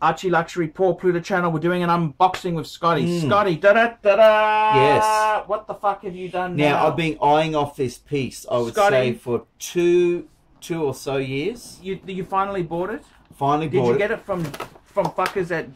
Archie Luxury Poor Pluta channel. We're doing an unboxing with Scotty. Scotty, da-da-da-da! Yes. What the fuck have you done now? Now, I've been eyeing off this piece, I would say, for two or so years. You finally bought it? Finally bought it. Did you get it from fuckers at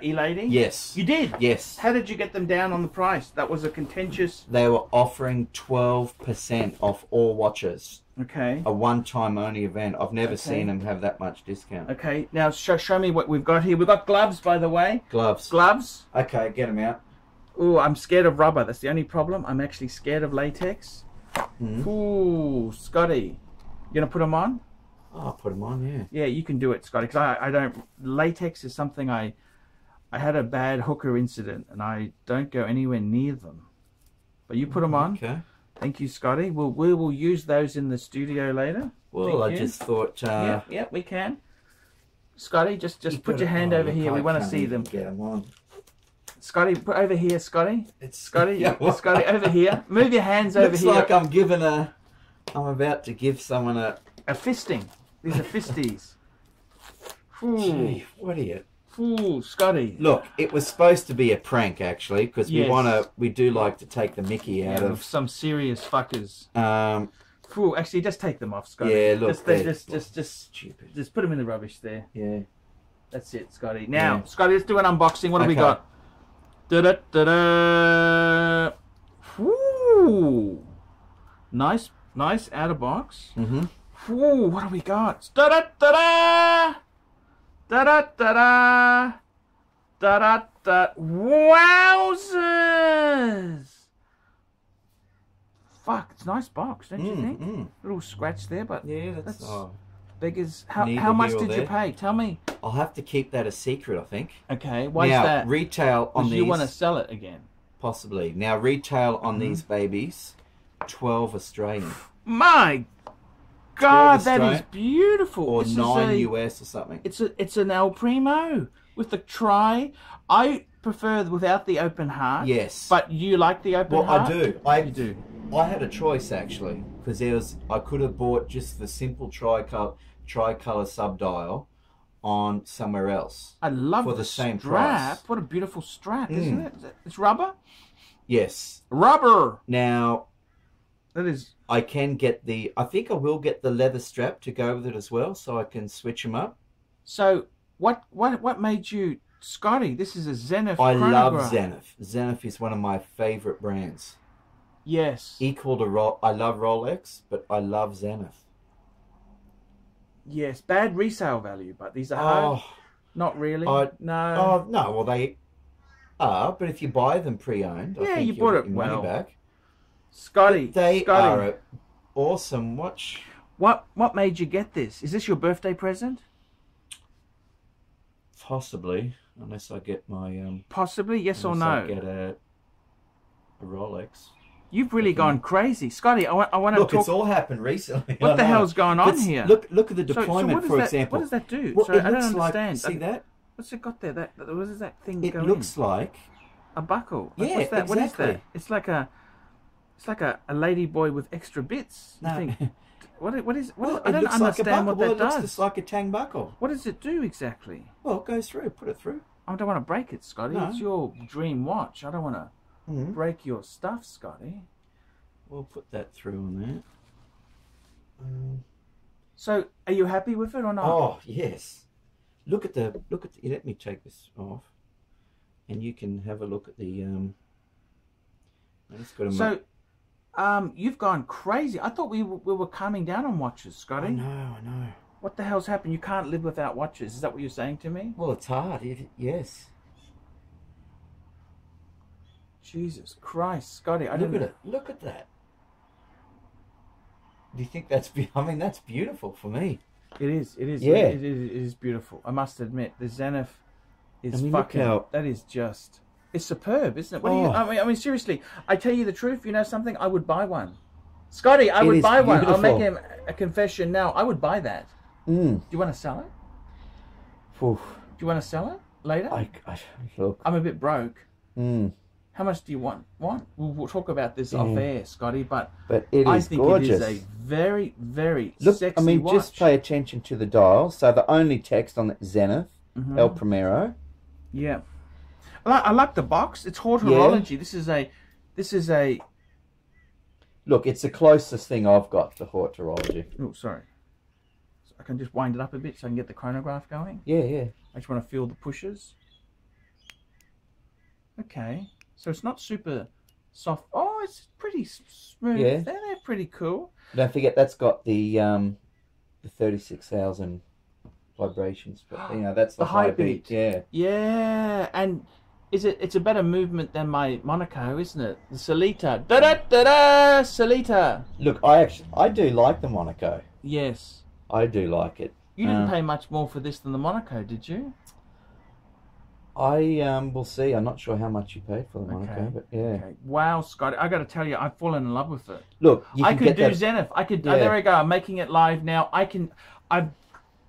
E-Lady? Yes. You did? Yes. How did you get them down on the price? That was a contentious... They were offering 12% off all watches. Okay. A one-time only event. I've never seen them have that much discount. Okay. Now, show me what we've got here. We've got gloves, by the way. Gloves. Gloves. Okay, get them out. Ooh, I'm scared of rubber. That's the only problem. I'm actually scared of latex. Ooh, Scotty. You gonna put them on? Oh, I'll put them on, yeah. Yeah, you can do it, Scotty. Because I don't... Latex is something I had a bad hooker incident, and I don't go anywhere near them. But you put them on. Okay. Thank you, Scotty. We will use those in the studio later. Well, I just thought... Yeah, we can. Scotty, just put your hand over here. We want to see them. Get them on. Scotty, put over here, Scotty. Scotty, yeah, Scotty, over here. Move your hands over here. Looks like I'm about to give someone a fisting. These are fisties. Gee, what are you? Ooh, Scotty. Look, it was supposed to be a prank, actually, because we do like to take the mickey out of some serious fuckers. Actually, just take them off, Scotty. Yeah, look, just stupid. Just put them in the rubbish there. Yeah, that's it, Scotty. Now, Scotty, let's do an unboxing. What do we got? Ooh, nice outer box. Ooh, what do we got? Wowzers! Fuck, it's a nice box, don't you think? Little scratch there, but yeah, that's beggars. How much did you pay? Tell me. I'll have to keep that a secret, I think. Okay, why is that? Retail on these. You want to sell it again? Possibly. Now, retail on these babies, 12 Australian. My God, that is beautiful. Or 9 US or something. It's an El Primo with the tri. I prefer without the open heart. Yes. But you like the open heart? I do. You do. I had a choice actually, because I could have bought just the simple tricolor subdial on somewhere else. I love for the same price. What a beautiful strap, isn't it? It's rubber? Yes. Rubber. Now, that is. I can get I think I will get the leather strap to go with it as well, so I can switch them up. So, what made you, Scotty? This is a Zenith. I love Zenith. Zenith is one of my favorite brands. Yes. Equal to I love Rolex, but I love Zenith. Yes, bad resale value, but these are hard. Not really. No. Oh no. Well, they are, but if you buy them pre-owned, I think you bought it money back. Scotty, they are an awesome watch. What made you get this? Is this your birthday present? Possibly, unless I get my possibly, yes or no? I get a Rolex. You've really gone crazy, Scotty. I want to talk. It's all happened recently. What the hell's going on here? Look at the deployment, for example. What does that do? Well, I don't understand. See that? What's it got there? What does that thing go in? It looks like a buckle. Yeah, what's that? exactly. What is that? It's like a lady boy with extra bits. No. I don't understand what that does. It looks just like a tang buckle. What does it do exactly? Well, it goes through. Put it through. I don't want to break it, Scotty. No. It's your dream watch. I don't want to break your stuff, Scotty. We'll put that through on that. So, are you happy with it or not? Oh yes. Look at the. Let me take this off, and you can have a look at the. You've gone crazy. I thought we were calming down on watches, Scotty. I know. What the hell's happened? You can't live without watches. Is that what you're saying to me? Well, it's hard. Yes. Jesus Christ, Scotty! Look at that. Do you think that's? I mean, that's beautiful for me. It is. Yeah. It is beautiful. I must admit, the Zenith is fucking. That is just. It's superb, isn't it? What do you? I mean, seriously. I tell you the truth. You know something? I would buy one. Scotty, I would buy one. I'll make him a confession now. I would buy that. Do you want to sell it? Oof. Do you want to sell it later? Look. I'm a bit broke. How much do you want? We'll talk about this off air, Scotty. But I think gorgeous. It is a very, very sexy watch. Just pay attention to the dial. So the only text on the Zenith El Primero. Yeah. I like the box. It's horology. Yeah. This is a... Look, it's the closest thing I've got to horology. Oh, sorry. So I can just wind it up a bit so I can get the chronograph going. Yeah, yeah. I just want to feel the pushes. Okay. So it's not super soft. Oh, it's pretty smooth. Yeah. They're pretty cool. Don't forget that's got the 36,000 vibrations. But, you know, that's the high beat. Yeah. Yeah, and it's a better movement than my Monaco, isn't it? The Solita. Da da da da. Solita. Look, I do like the Monaco. Yes. I do like it. You didn't pay much more for this than the Monaco, did you? I will see. I'm not sure how much you paid for the Monaco, but yeah. Okay. Wow, Scott, I got to tell you, I've fallen in love with it. Look, I could do Zenith. I could. Yeah. There we go. I'm making it live now.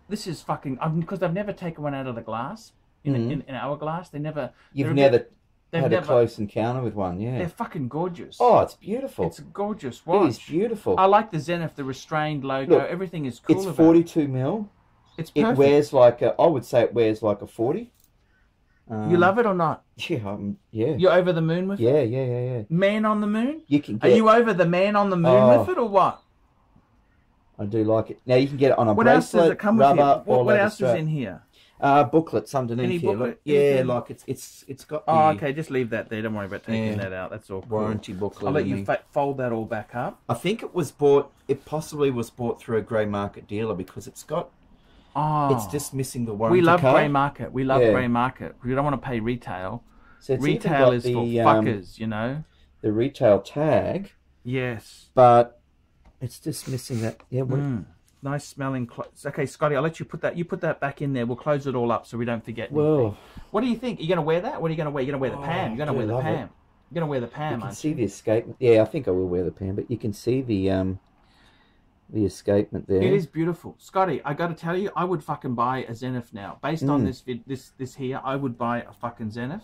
This is fucking. Because I've never taken one out of the glass in our glass. You've never had a close encounter with one. Yeah. They're fucking gorgeous. Oh, it's beautiful. It's a gorgeous watch. It is beautiful. I like the Zenith, the restrained logo. Look, everything is cool. It's 42 mil. It's perfect. It wears like I would say it wears like a 40. You love it or not? Yeah, yeah. You're over the moon with it? Yeah. Man on the moon? You can. Are you over the man on the moon with it or what? I do like it. Now you can get it on a what bracelet, else does it come rubber, with? What else is in here? Booklets underneath Any here. Booklet? Look, yeah, like it's got. The, okay, just leave that there. Don't worry about taking that out. That's all. Cool. Warranty booklet. I'll let you fold that all back up. I think it was bought. It possibly was bought through a grey market dealer because it's got. It's just missing the warranty. We love card. grey market. We love grey market. We don't want to pay retail. So it's retail is for fuckers, you know. The retail tag. Yes. But it's just missing that. Yeah. Nice smelling. Okay, Scotty, I'll let you put that. You put that back in there. We'll close it all up so we don't forget. Well, what do you think? Are you going to wear that? What are you going to wear? You're going to wear the Pam. You're going to wear the Pam. You're going to wear the Pam. You can see the escapement. Yeah, I think I will wear the Pam, but you can see the escapement there. It is beautiful, Scotty. I got to tell you, I would fucking buy a Zenith now. Based on this here, I would buy a fucking Zenith.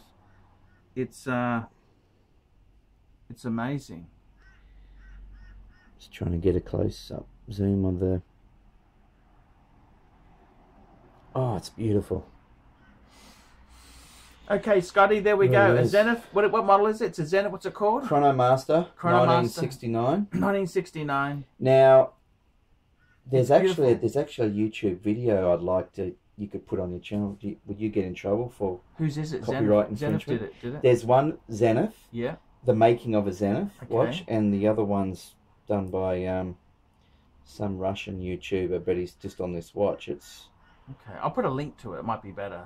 It's amazing. Just trying to get a close up zoom on the. Oh, it's beautiful. Okay, Scotty, there we go. A Zenith. What model is it? It's a Zenith. What's it called? Chronomaster. 1969. 1969. Now, there's actually a YouTube video I'd like you could put on your channel. Would you get in trouble for whose is it? Copyright infringement? Zenith did it. There's one Zenith. Yeah. The making of a Zenith watch, and the other one's done by some Russian YouTuber, but he's just on this watch. It's okay. I'll put a link to it. It might be better.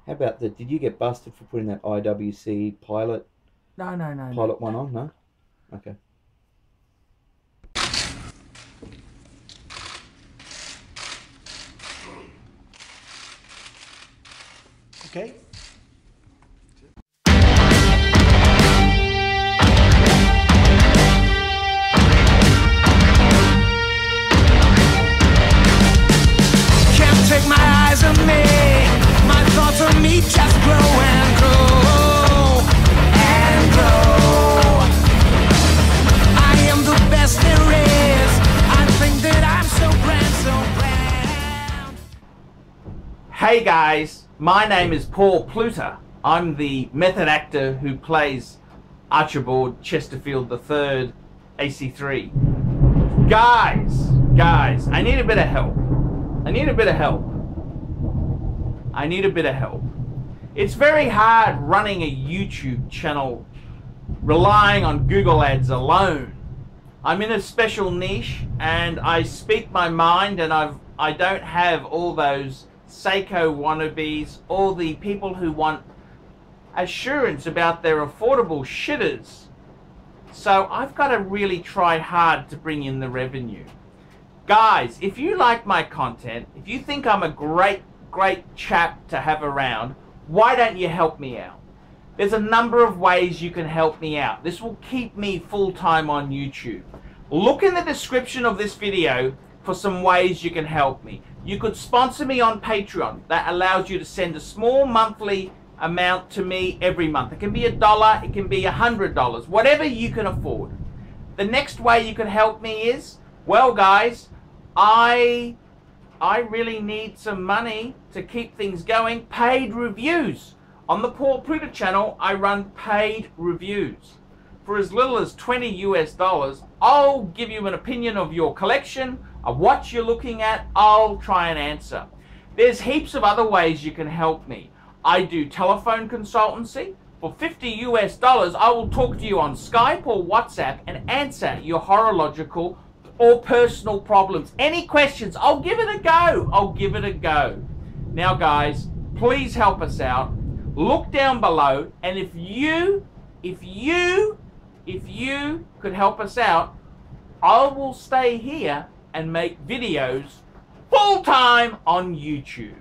How about the? Did you get busted for putting that IWC pilot? No. Pilot one on? No. Okay. Okay. Can't take my eyes on me. My thoughts on me just grow and grow and grow. I am the best there is. I think that I'm so grand, so grand. Hey guys, my name is Paul Pluta. I'm the method actor who plays Archibald Chesterfield III, AC3. Guys, I need a bit of help. It's very hard running a YouTube channel relying on Google Ads alone. I'm in a special niche and I speak my mind, and I don't have all those Seiko wannabes, all the people who want assurance about their affordable shitters. So I've got to really try hard to bring in the revenue. Guys, if you like my content, if you think I'm a great chap to have around, why don't you help me out? There's a number of ways you can help me out. This will keep me full-time on YouTube. Look in the description of this video for some ways you can help me. You could sponsor me on Patreon. That allows you to send a small monthly amount to me every month. It can be $1, it can be $100, whatever you can afford. The next way you can help me is, well guys, I really need some money to keep things going, paid reviews. On the Paul Pluta channel, I run paid reviews. For as little as $20 US, I'll give you an opinion of your collection, of what you're looking at. I'll try and answer. There's heaps of other ways you can help me. I do telephone consultancy. For $50 US, I will talk to you on Skype or WhatsApp and answer your horological or personal problems. Any questions, I'll give it a go. I'll give it a go. Now guys, please help us out. Look down below, and if you could help us out, I will stay here and make videos full time on YouTube.